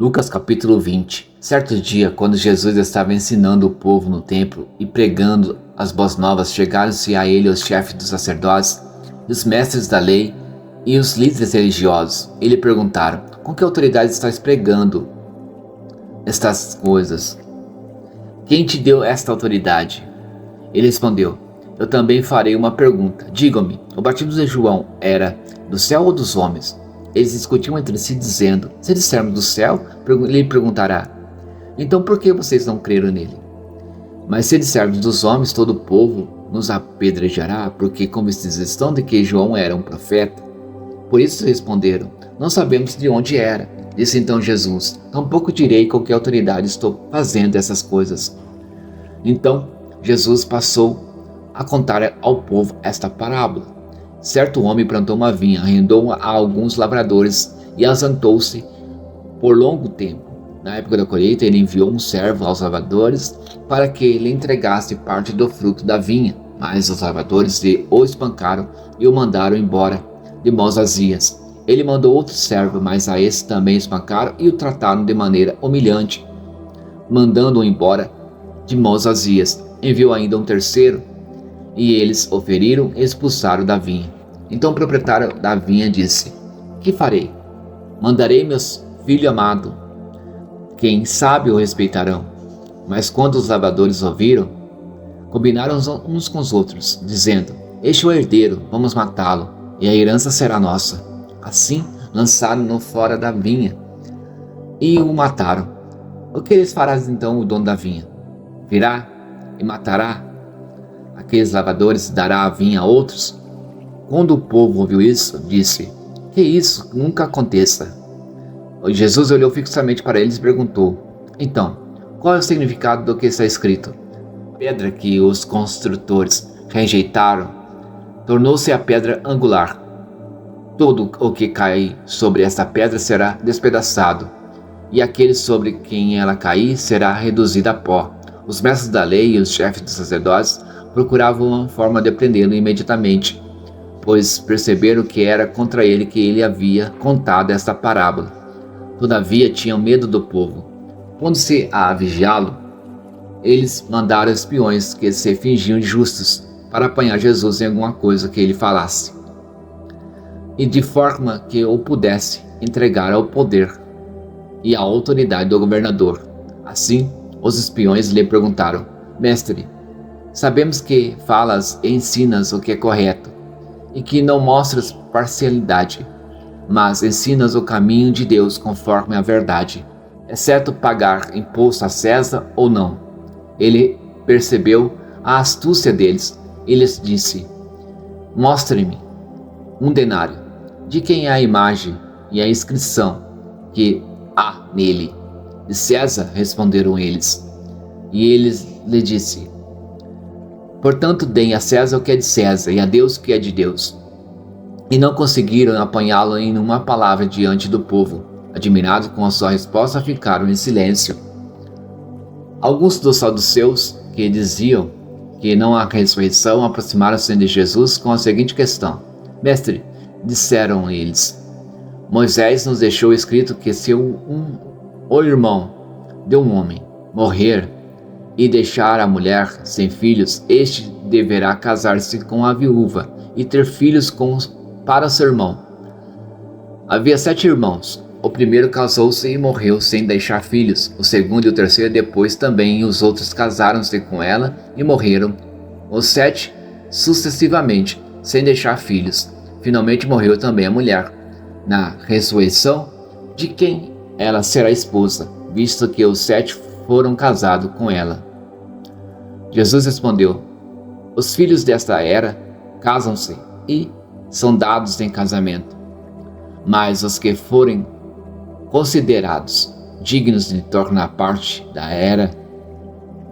Lucas capítulo 20. Certo dia, quando Jesus estava ensinando o povo no templo e pregando as boas novas, chegaram-se a ele os chefes dos sacerdotes, os mestres da lei e os líderes religiosos. E lhe perguntaram: com que autoridade estás pregando estas coisas? Quem te deu esta autoridade? Ele respondeu: eu também farei uma pergunta. Digam-me, o batismo de João era do céu ou dos homens? Eles discutiam entre si, dizendo: se dissermos do céu, ele perguntará: então por que vocês não creram nele? Mas se dissermos dos homens, todo o povo nos apedrejará, porque convencidos estão de que João era um profeta. Por isso responderam: não sabemos de onde era. Disse então Jesus: tampouco direi com que autoridade estou fazendo essas coisas. Então Jesus passou a contar ao povo esta parábola. Certo homem plantou uma vinha, arrendou-a a alguns lavradores e ausentou-se por longo tempo. Na época da colheita, ele enviou um servo aos lavradores para que lhe entregasse parte do fruto da vinha. Mas os lavradores o espancaram e o mandaram embora de mãos vazias. Ele mandou outro servo, mas a esse também espancaram e o trataram de maneira humilhante, mandando-o embora de mãos vazias. Enviou ainda um terceiro, e eles o feriram e expulsaram da vinha. Então o proprietário da vinha disse: que farei? Mandarei meu filho amado. Quem sabe o respeitarão. Mas quando os lavradores ouviram, combinaram uns com os outros, dizendo: este é o herdeiro, vamos matá-lo, e a herança será nossa. Assim lançaram-no fora da vinha e o mataram. O que lhes fará então o dono da vinha? Virá e matará aqueles lavradores e dará a vinha a outros? Quando o povo ouviu isso, disse: que isso nunca aconteça. Jesus olhou fixamente para eles e perguntou: então, qual é o significado do que está escrito? A pedra que os construtores rejeitaram tornou-se a pedra angular. Todo o que cair sobre esta pedra será despedaçado, e aquele sobre quem ela cair será reduzido a pó. Os mestres da lei e os chefes dos sacerdotes procuravam uma forma de prendê-lo imediatamente, pois perceberam que era contra ele que ele havia contado esta parábola. Todavia tinham medo do povo. Pondo-se a vigiá-lo, eles mandaram espiões que se fingiam justos para apanhar Jesus em alguma coisa que ele falasse, e de forma que o pudesse entregar ao poder e à autoridade do governador. Assim, os espiões lhe perguntaram: mestre, sabemos que falas e ensinas o que é correto, e que não mostras parcialidade, mas ensinas o caminho de Deus conforme a verdade, exceto pagar imposto a César ou não. Ele percebeu a astúcia deles e lhes disse: mostre-me um denário. De quem é a imagem e a inscrição que há nele? De César, responderam eles. E ele lhe disse: portanto, deem a César o que é de César e a Deus o que é de Deus. E não conseguiram apanhá-lo em uma palavra diante do povo. Admirados com a sua resposta, ficaram em silêncio. Alguns dos saduceus, que diziam que não há ressurreição, aproximaram-se de Jesus com a seguinte questão: mestre, disseram eles, Moisés nos deixou escrito que se o irmão de um homem morrer e deixar a mulher sem filhos, este deverá casar-se com a viúva e ter filhos para seu irmão. Havia 7 irmãos. O primeiro casou-se e morreu sem deixar filhos. O segundo e o terceiro depois também, e os outros casaram-se com ela e morreram. Os 7 sucessivamente, sem deixar filhos. Finalmente morreu também a mulher. Na ressurreição, de quem ela será esposa, visto que os 7 foram casados com ela? Jesus respondeu: os filhos desta era casam-se e são dados em casamento, mas os que forem considerados dignos de tornar parte da era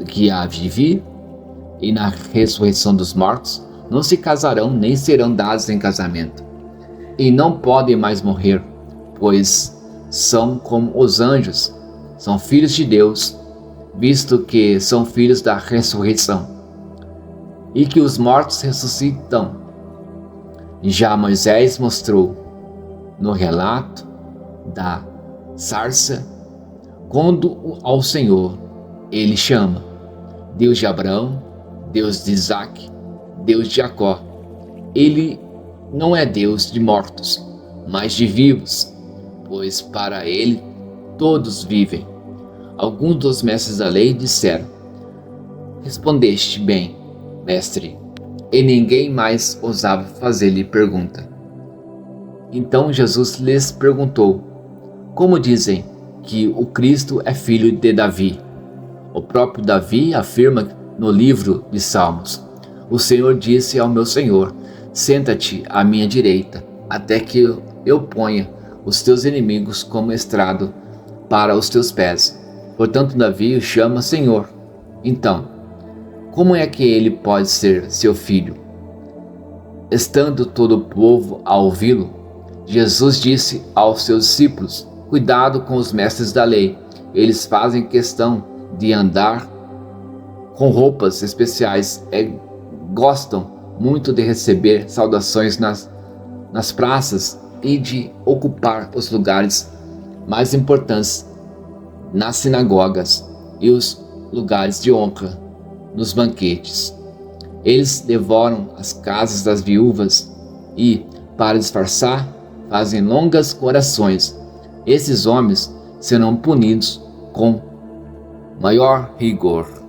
que há de vir e na ressurreição dos mortos, não se casarão nem serão dados em casamento, e não podem mais morrer, pois são como os anjos, são filhos de Deus, visto que são filhos da ressurreição, e que os mortos ressuscitam. Já Moisés mostrou no relato da sarça Quando ao Senhor ele chama Deus de Abraão, Deus de Isaque, Deus de Jacó, ele não é Deus de mortos, mas de vivos, pois para ele todos vivem. Alguns dos mestres da lei disseram: respondeste bem, mestre. E ninguém mais ousava fazer-lhe pergunta. Então Jesus lhes perguntou: como dizem que o Cristo é filho de Davi? O próprio Davi afirma no livro de Salmos: o Senhor disse ao meu Senhor: senta-te à minha direita, até que eu ponha os teus inimigos como estrado para os teus pés. Portanto, Davi o chama Senhor. Então, como é que ele pode ser seu filho? Estando todo o povo a ouvi-lo, Jesus disse aos seus discípulos: cuidado com os mestres da lei. Eles fazem questão de andar com roupas especiais e gostam muito de receber saudações nas praças e de ocupar os lugares mais importantes nas sinagogas e os lugares de honra nos banquetes. Eles devoram as casas das viúvas e, para disfarçar, fazem longas orações. Esses homens serão punidos com maior rigor.